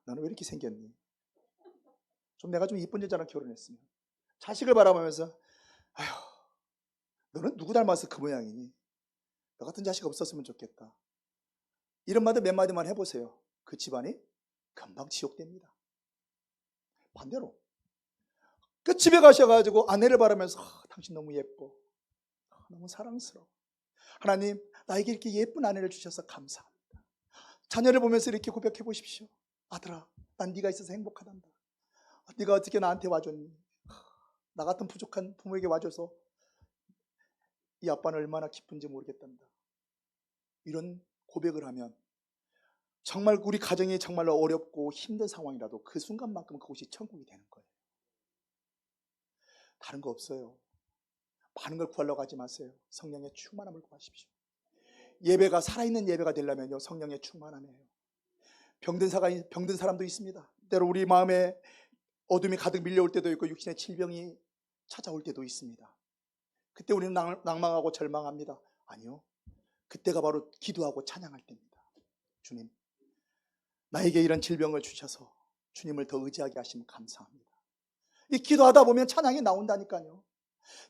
너는 왜 이렇게 생겼니? 내가 좀 이쁜 여자랑 결혼했으면. 자식을 바라보면서 너는 누구 닮아서 그 모양이니? 너 같은 자식 없었으면 좋겠다. 이런 말들 몇 마디만 해보세요. 그 집안이 금방 지옥됩니다. 반대로 그 집에 가셔가지고 아내를 바라면서 당신 너무 예뻐, 너무 사랑스러워. 하나님, 나에게 이렇게 예쁜 아내를 주셔서 감사합니다. 자녀를 보면서 이렇게 고백해 보십시오. 아들아, 난 네가 있어서 행복하단다. 네가 어떻게 나한테 와줬니? 나 같은 부족한 부모에게 와줘서 이 아빠는 얼마나 기쁜지 모르겠단다. 이런 고백을 하면 정말 우리 가정이 정말로 어렵고 힘든 상황이라도 그 순간만큼은 그곳이 천국이 되는 거예요. 다른 거 없어요. 많은 걸 구하려고 하지 마세요. 성령의 충만함을 구하십시오. 예배가 살아있는 예배가 되려면요, 성령의 충만함이에요. 병든 사람도 있습니다. 때로 우리 마음에 어둠이 가득 밀려올 때도 있고 육신의 질병이 찾아올 때도 있습니다. 그때 우리는 낭망하고 절망합니다. 아니요, 그때가 바로 기도하고 찬양할 때입니다. 주님, 나에게 이런 질병을 주셔서 주님을 더 의지하게 하시면 감사합니다. 이 기도하다 보면 찬양이 나온다니까요.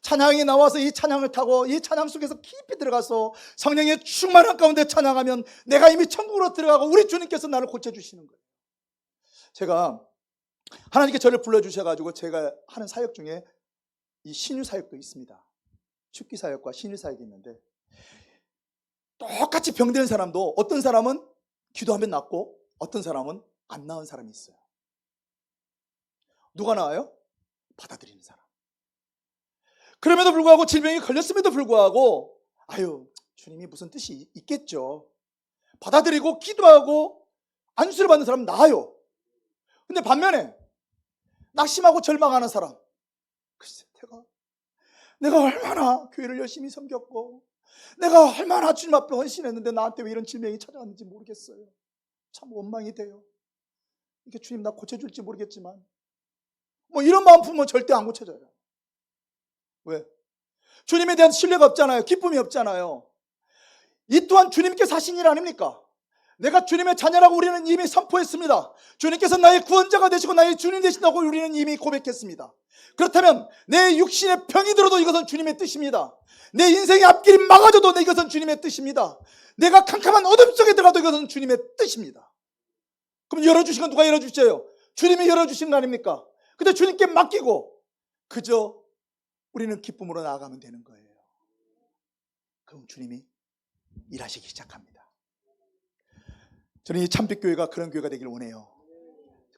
찬양이 나와서 이 찬양을 타고 이 찬양 속에서 깊이 들어가서 성령의 충만한 가운데 찬양하면 내가 이미 천국으로 들어가고 우리 주님께서 나를 고쳐주시는 거예요. 제가 하나님께 저를 불러주셔가지고 제가 하는 사역 중에 이 신유 사역도 있습니다. 축기 사역과 신유 사역이 있는데, 똑같이 병든 사람도 어떤 사람은 기도하면 낫고 어떤 사람은 안 나은 사람이 있어요. 누가 나아요? 받아들이는 사람. 그럼에도 불구하고 질병이 걸렸음에도 불구하고 주님이 무슨 뜻이 있겠죠. 받아들이고 기도하고 안수를 받는 사람은 나아요. 근데 반면에 낙심하고 절망하는 사람, 글쎄, 내가 얼마나 교회를 열심히 섬겼고 내가 얼마나 주님 앞에 헌신했는데 나한테 왜 이런 질병이 찾아왔는지 모르겠어요. 참 원망이 돼요. 이게 주님 나 고쳐줄지 모르겠지만 이런 마음 품으면 절대 안 고쳐져요. 왜? 주님에 대한 신뢰가 없잖아요. 기쁨이 없잖아요. 이 또한 주님께서 하신 일 아닙니까? 내가 주님의 자녀라고 우리는 이미 선포했습니다. 주님께서 나의 구원자가 되시고 나의 주님 되신다고 우리는 이미 고백했습니다. 그렇다면 내 육신의 병이 들어도 이것은 주님의 뜻입니다. 내 인생의 앞길이 막아져도 이것은 주님의 뜻입니다. 내가 캄캄한 어둠 속에 들어가도 이것은 주님의 뜻입니다. 그럼 열어주신 건 누가 열어주셔요? 주님이 열어주신 거 아닙니까? 근데 주님께 맡기고 그저 우리는 기쁨으로 나아가면 되는 거예요. 그럼 주님이 일하시기 시작합니다. 저는 이 참빛교회가 그런 교회가 되길 원해요.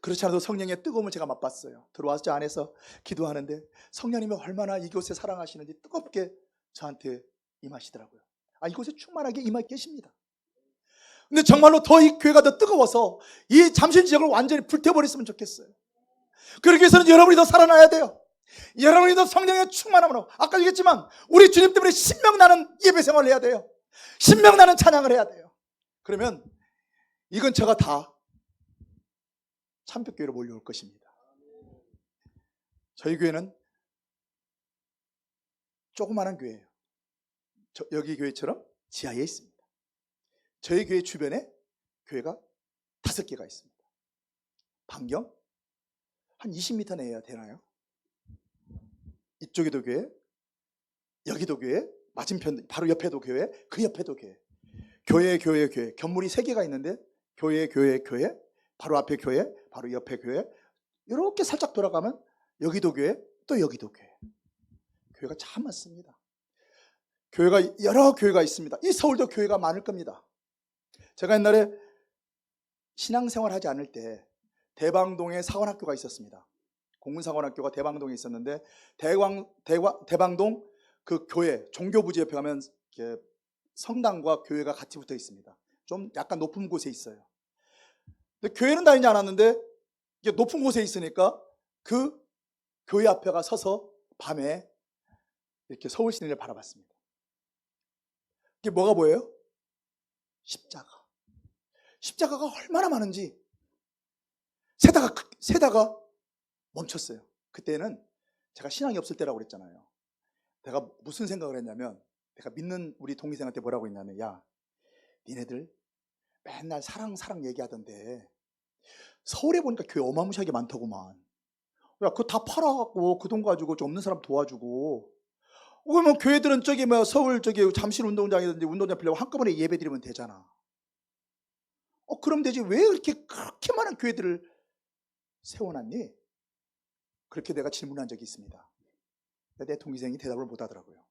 그렇지 않아도 성령의 뜨거움을 제가 맛봤어요. 들어와서 저 안에서 기도하는데 성령님이 얼마나 이곳에 사랑하시는지 뜨겁게 저한테 임하시더라고요. 이곳에 충만하게 임하 계십니다. 근데 정말로 더 이 교회가 더 뜨거워서 이 잠실 지역을 완전히 불태워버렸으면 좋겠어요. 그러기 위해서는 여러분이 더 살아나야 돼요. 여러분이 더 성령의 충만함으로, 아까 얘기했지만 우리 주님 때문에 신명나는 예배 생활을 해야 돼요. 신명나는 찬양을 해야 돼요. 그러면 이 근처가 다 참빛교회로 몰려올 것입니다. 저희 교회는 조그마한 교회예요. 여기 교회처럼 지하에 있습니다. 저희 교회 주변에 교회가 5개가 있습니다. 반경 한 20m 내야 되나요? 이쪽에도 교회, 여기도 교회, 맞은편 바로 옆에도 교회, 그 옆에도 교회. 교회, 견물이 3개가 있는데 교회, 바로 앞에 교회, 바로 옆에 교회. 이렇게 살짝 돌아가면 여기도 교회, 또 여기도 교회. 교회가 참 많습니다. 교회가 여러 교회가 있습니다. 이 서울도 교회가 많을 겁니다. 제가 옛날에 신앙생활 하지 않을 때 대방동에 사관학교가 있었습니다. 공군사관학교가 대방동에 있었는데 대방동 그 교회 종교부지 옆에 가면 성당과 교회가 같이 붙어 있습니다. 좀 약간 높은 곳에 있어요. 근데 교회는 다니지 않았는데 이게 높은 곳에 있으니까 그 교회 앞에가 서서 밤에 이렇게 서울 시내를 바라봤습니다. 이게 뭐가 보여요? 십자가가 얼마나 많은지 세다가 멈췄어요. 그때는 제가 신앙이 없을 때라고 그랬잖아요. 내가 무슨 생각을 했냐면, 내가 믿는 우리 동기생한테 뭐라고 했냐면, 야, 니네들 맨날 사랑 얘기하던데 서울에 보니까 교회 어마무시하게 많더구만. 야, 그거 다 팔아갖고 그 돈 가지고 좀 없는 사람 도와주고, 그러면 교회들은 서울 잠실 운동장이든지 운동장 빌려고 한꺼번에 예배 드리면 되잖아. 그럼 되지. 왜 그렇게 많은 교회들을 세워놨니? 그렇게 내가 질문한 적이 있습니다. 내 동기생이 대답을 못 하더라고요.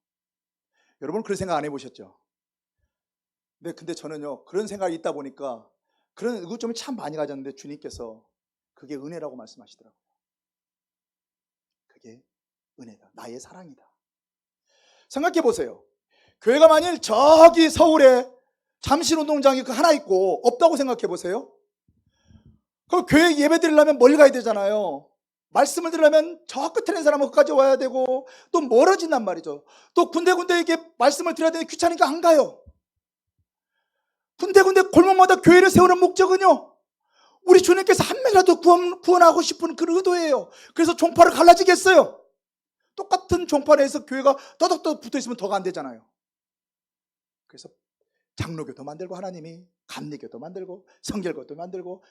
여러분 그런 생각 안 해보셨죠? 근데 저는요, 그런 생각이 있다 보니까 그런 의구점이 참 많이 가졌는데 주님께서 그게 은혜라고 말씀하시더라고요. 그게 은혜다. 나의 사랑이다. 생각해 보세요. 교회가 만일 저기 서울에 잠실 운동장이 그 하나 있고 없다고 생각해 보세요. 그럼 교회 예배 드리려면 멀리 가야 되잖아요. 말씀을 들으려면 저 끝에 있는 사람은 거기까지 와야 되고 또 멀어진단 말이죠. 또 군데군데 이렇게 말씀을 드려야 되는데 귀찮으니까 안 가요. 군데군데 골목마다 교회를 세우는 목적은요, 우리 주님께서 한 명이라도 구원하고 싶은 그 의도예요. 그래서 종파를 갈라지겠어요? 똑같은 종파에서 교회가 떠덕떠덕 붙어있으면 더 안 되잖아요. 그래서 장로교도 만들고 하나님이 감리교도 만들고 성결교도 만들고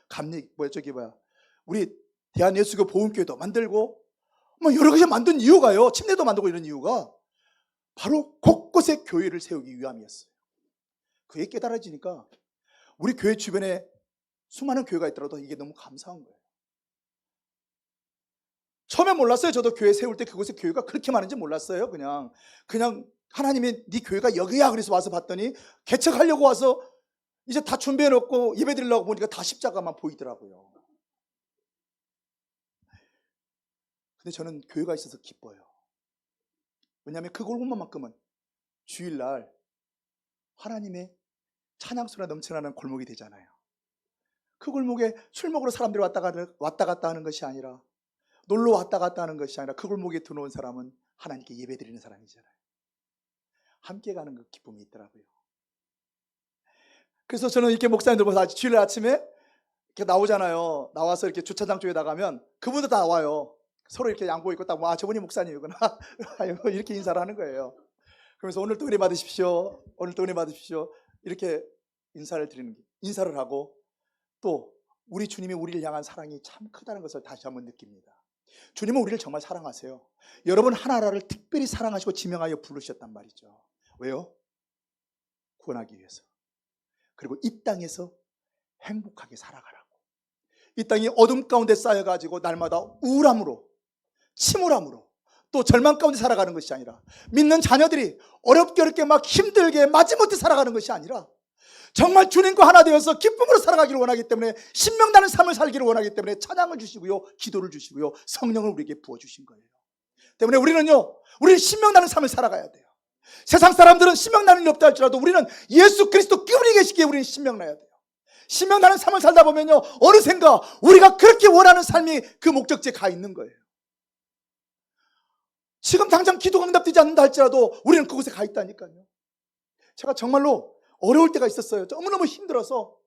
우리 대한예수교 보훈교회도 만들고 여러 가지 만든 이유가요, 침례도 만들고 이런 이유가 바로 곳곳에 교회를 세우기 위함이었어요. 그게 깨달아지니까 우리 교회 주변에 수많은 교회가 있더라도 이게 너무 감사한 거예요. 처음에 몰랐어요. 저도 교회 세울 때 그곳에 교회가 그렇게 많은지 몰랐어요. 그냥 하나님이 네 교회가 여기야 그래서 와서 봤더니 개척하려고 와서 이제 다 준비해놓고 예배 드리려고 보니까 다 십자가만 보이더라고요. 근데 저는 교회가 있어서 기뻐요. 왜냐하면 그 골목만큼은 주일날 하나님의 찬양소리가 넘쳐나는 골목이 되잖아요. 그 골목에 술 먹으러 사람들이 왔다 갔다 하는 것이 아니라, 놀러 왔다 갔다 하는 것이 아니라 그 골목에 들어온 사람은 하나님께 예배 드리는 사람이잖아요. 함께 가는 그 기쁨이 있더라고요. 그래서 저는 이렇게 목사님들 보면서 주일 아침에 이렇게 나오잖아요. 나와서 이렇게 주차장 쪽에 나가면 그분들 다 와요. 서로 이렇게 양복 입고 딱 저분이 목사님이구나 이렇게 인사를 하는 거예요. 그러면서 오늘도 은혜 받으십시오. 오늘도 은혜 받으십시오. 이렇게 인사를 드리는 게 인사를 하고 또 우리 주님이 우리를 향한 사랑이 참 크다는 것을 다시 한번 느낍니다. 주님은 우리를 정말 사랑하세요. 여러분 하나하나를 특별히 사랑하시고 지명하여 부르셨단 말이죠. 왜요? 구원하기 위해서. 그리고 이 땅에서 행복하게 살아가라고. 이 땅이 어둠 가운데 쌓여가지고 날마다 우울함으로, 침울함으로, 또 절망 가운데 살아가는 것이 아니라, 믿는 자녀들이 어렵게 막 힘들게 마지못해 살아가는 것이 아니라 정말 주님과 하나 되어서 기쁨으로 살아가기를 원하기 때문에, 신명나는 삶을 살기를 원하기 때문에 찬양을 주시고요, 기도를 주시고요, 성령을 우리에게 부어주신 거예요. 때문에 우리는 신명나는 삶을 살아가야 돼요. 세상 사람들은 신명나는 일 없다 할지라도 우리는 예수 그리스도 그분이 계시기에 우리는 신명나야 돼요. 신명나는 삶을 살다 보면요, 어느샌가 우리가 그렇게 원하는 삶이 그 목적지에 가 있는 거예요. 지금 당장 기도가 응답되지 않는다 할지라도 우리는 그곳에 가 있다니까요. 제가 정말로 어려울 때가 있었어요. 너무너무 힘들어서.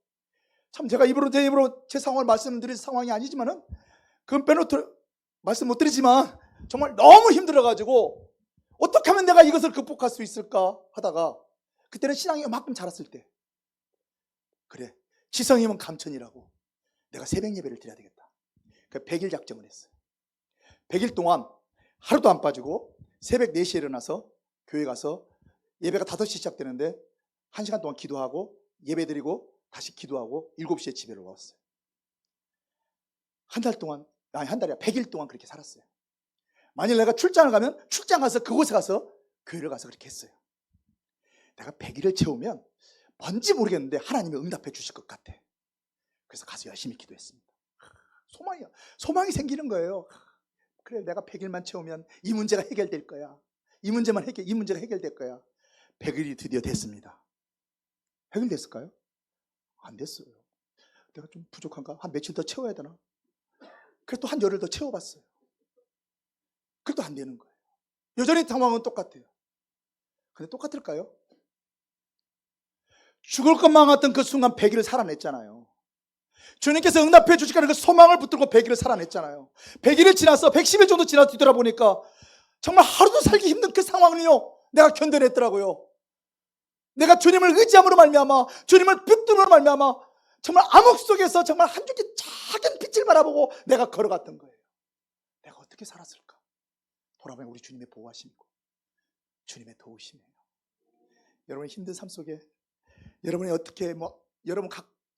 참 제가 제 입으로 제 상황을 말씀드릴 상황이 아니지만은, 그건 말씀 못 드리지만 정말 너무 힘들어가지고 어떻게 하면 내가 이것을 극복할 수 있을까 하다가, 그때는 신앙이 이만큼 자랐을 때, 그래, 지성이면 감천이라고 내가 새벽 예배를 드려야 되겠다. 그 100일 작정을 했어요. 100일 동안 하루도 안 빠지고 새벽 4시에 일어나서 교회 가서, 예배가 5시 시작되는데 1시간 동안 기도하고 예배 드리고 다시 기도하고 7시에 집에 왔어요. 한 달 동안, 아니 한 달이야, 100일 동안 그렇게 살았어요. 만일 내가 출장을 가면 출장 가서 그곳에 가서 교회를 가서 그렇게 했어요. 내가 100일을 채우면 뭔지 모르겠는데 하나님이 응답해 주실 것 같아. 그래서 가서 열심히 기도했습니다. 소망이 생기는 거예요. 그래, 내가 100일만 채우면 이 문제가 해결될 거야. 이 문제가 해결될 거야. 100일이 드디어 됐습니다. 해결됐을까요? 안 됐어요. 내가 좀 부족한가? 한 며칠 더 채워야 되나? 그래서 또 한 열흘 더 채워봤어요. 그래도 안 되는 거예요. 여전히 상황은 똑같아요. 근데 똑같을까요? 죽을 것만 같던 그 순간 100일을 살아냈잖아요. 주님께서 응답해 주시라는 그 소망을 붙들고 100일을 살아냈잖아요. 100일을 지나서 110일 정도 지나서 뒤돌아보니까 정말 하루도 살기 힘든 그 상황을요, 내가 견뎌냈더라고요. 내가 주님을 의지함으로 말미암아, 주님을 붙들므로 말미암아 정말 암흑 속에서 정말 한 줄기 작은 빛을 바라보고 내가 걸어갔던 거예요. 내가 어떻게 살았을까? 돌아보면 우리 주님의 보호하심이고 주님의 도우심이에요. 여러분의 힘든 삶 속에 여러분이 어떻게 여러분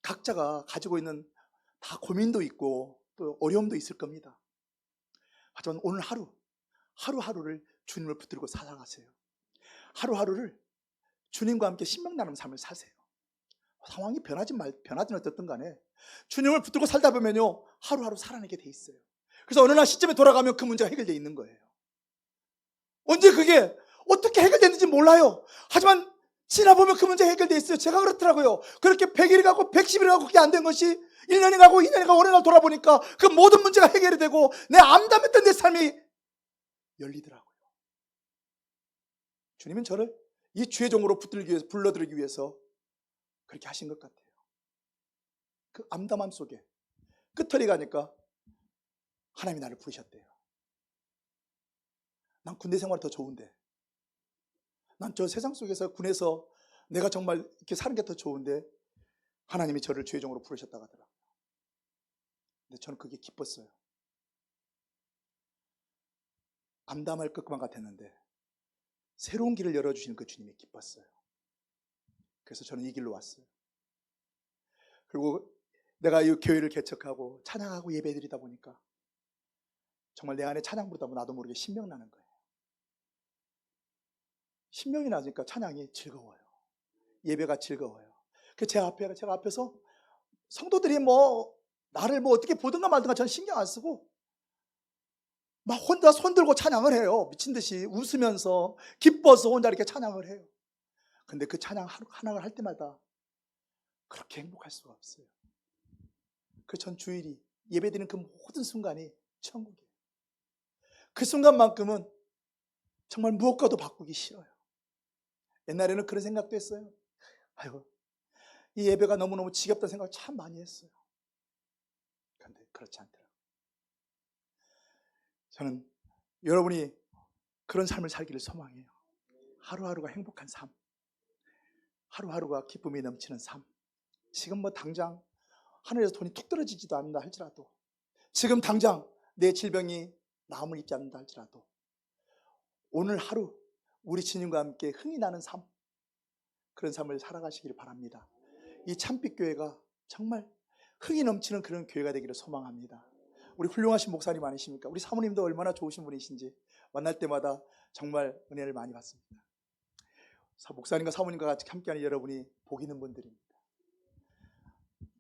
각자가 가지고 있는 다 고민도 있고 또 어려움도 있을 겁니다. 하지만 오늘 하루하루를 주님을 붙들고 살아가세요. 하루하루를 주님과 함께 신명나는 삶을 사세요. 상황이 변하진 어쨌든 간에 주님을 붙들고 살다 보면요, 하루하루 살아내게 돼 있어요. 그래서 어느 날 시점에 돌아가면 그 문제가 해결되어 있는 거예요. 언제 그게 어떻게 해결됐는지 몰라요. 하지만 지나보면 그 문제가 해결되어 있어요. 제가 그렇더라고요. 그렇게 100일이 가고 110일이 가고 그게 안 된 것이 1년이 가고 2년이 가고 어느 날 돌아보니까 그 모든 문제가 해결이 되고 내 암담했던 내 삶이 열리더라고요. 주님은 저를 이 주의 종으로 불러들이기 위해서 그렇게 하신 것 같아요. 그 암담함 속에 끝털이 가니까 하나님이 나를 부르셨대요. 난 군대 생활이 더 좋은데, 난 저 세상 속에서 군에서 내가 정말 이렇게 사는 게 더 좋은데 하나님이 저를 주의 종으로 부르셨다고 하더라고요. 근데 저는 그게 기뻤어요. 암담할 것만 같았는데 새로운 길을 열어주시는 그 주님이 기뻤어요. 그래서 저는 이 길로 왔어요. 그리고 내가 이 교회를 개척하고 찬양하고 예배드리다 보니까 정말 내 안에 찬양 부르다 보면 나도 모르게 신명 나는 거예요. 신명이 나니까 찬양이 즐거워요. 예배가 즐거워요. 제가 앞에서 성도들이 나를 어떻게 보든가 말든가 저는 신경 안 쓰고 막 혼자 손들고 찬양을 해요. 미친 듯이 웃으면서 기뻐서 혼자 이렇게 찬양을 해요. 근데 그 찬양 하나를 할 때마다 그렇게 행복할 수가 없어요. 전 주일이 예배드리는 그 모든 순간이 천국이에요. 그 순간만큼은 정말 무엇과도 바꾸기 싫어요. 옛날에는 그런 생각도 했어요. 아이고, 이 예배가 너무너무 지겹다는 생각을 참 많이 했어요. 그런데 그렇지 않더라고요. 저는 여러분이 그런 삶을 살기를 소망해요. 하루하루가 행복한 삶, 하루하루가 기쁨이 넘치는 삶, 지금 뭐 당장 하늘에서 돈이 툭 떨어지지도 않는다 할지라도, 지금 당장 내 질병이 나음을 입지 않는다 할지라도, 오늘 하루 우리 주님과 함께 흥이 나는 삶, 그런 삶을 살아가시기를 바랍니다. 이 참빛교회가 정말 흥이 넘치는 그런 교회가 되기를 소망합니다. 우리 훌륭하신 목사님 아니십니까? 우리 사모님도 얼마나 좋으신 분이신지 만날 때마다 정말 은혜를 많이 받습니다. 목사님과 사모님과 같이 함께하는 여러분이 복 있는 분들입니다.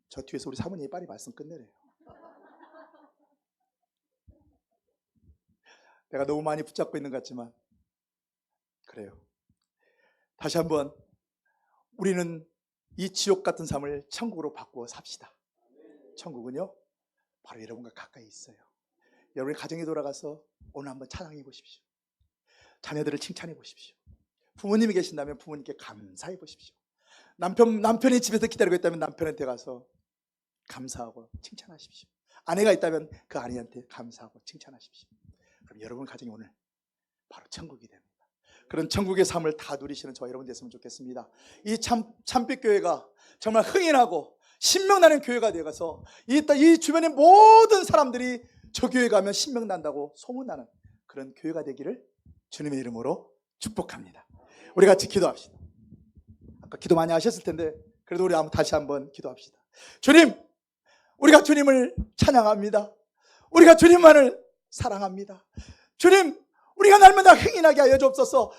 저 뒤에서 우리 사모님이 빨리 말씀 끝내래요. 내가 너무 많이 붙잡고 있는 것 같지만 그래요. 다시 한번 우리는 이 지옥 같은 삶을 천국으로 바꾸어 삽시다. 천국은요, 바로 여러분과 가까이 있어요. 여러분의 가정에 돌아가서 오늘 한번 찬양해 보십시오. 자녀들을 칭찬해 보십시오. 부모님이 계신다면 부모님께 감사해 보십시오. 남편이 집에서 기다리고 있다면 남편한테 가서 감사하고 칭찬하십시오. 아내가 있다면 그 아내한테 감사하고 칭찬하십시오. 그럼 여러분 가정이 오늘 바로 천국이 됩니다. 그런 천국의 삶을 다 누리시는 저와 여러분 됐으면 좋겠습니다. 이 참빛교회가 정말 흥인하고 신명나는 교회가 되어서 이 주변의 모든 사람들이 저 교회 가면 신명난다고 소문나는 그런 교회가 되기를 주님의 이름으로 축복합니다. 우리 같이 기도합시다. 아까 기도 많이 하셨을 텐데 그래도 우리 다시 한번 기도합시다. 주님, 우리가 주님을 찬양합니다. 우리가 주님만을 사랑합니다. 주님, 우리가 날마다 흥이 나게 하여 주옵소서.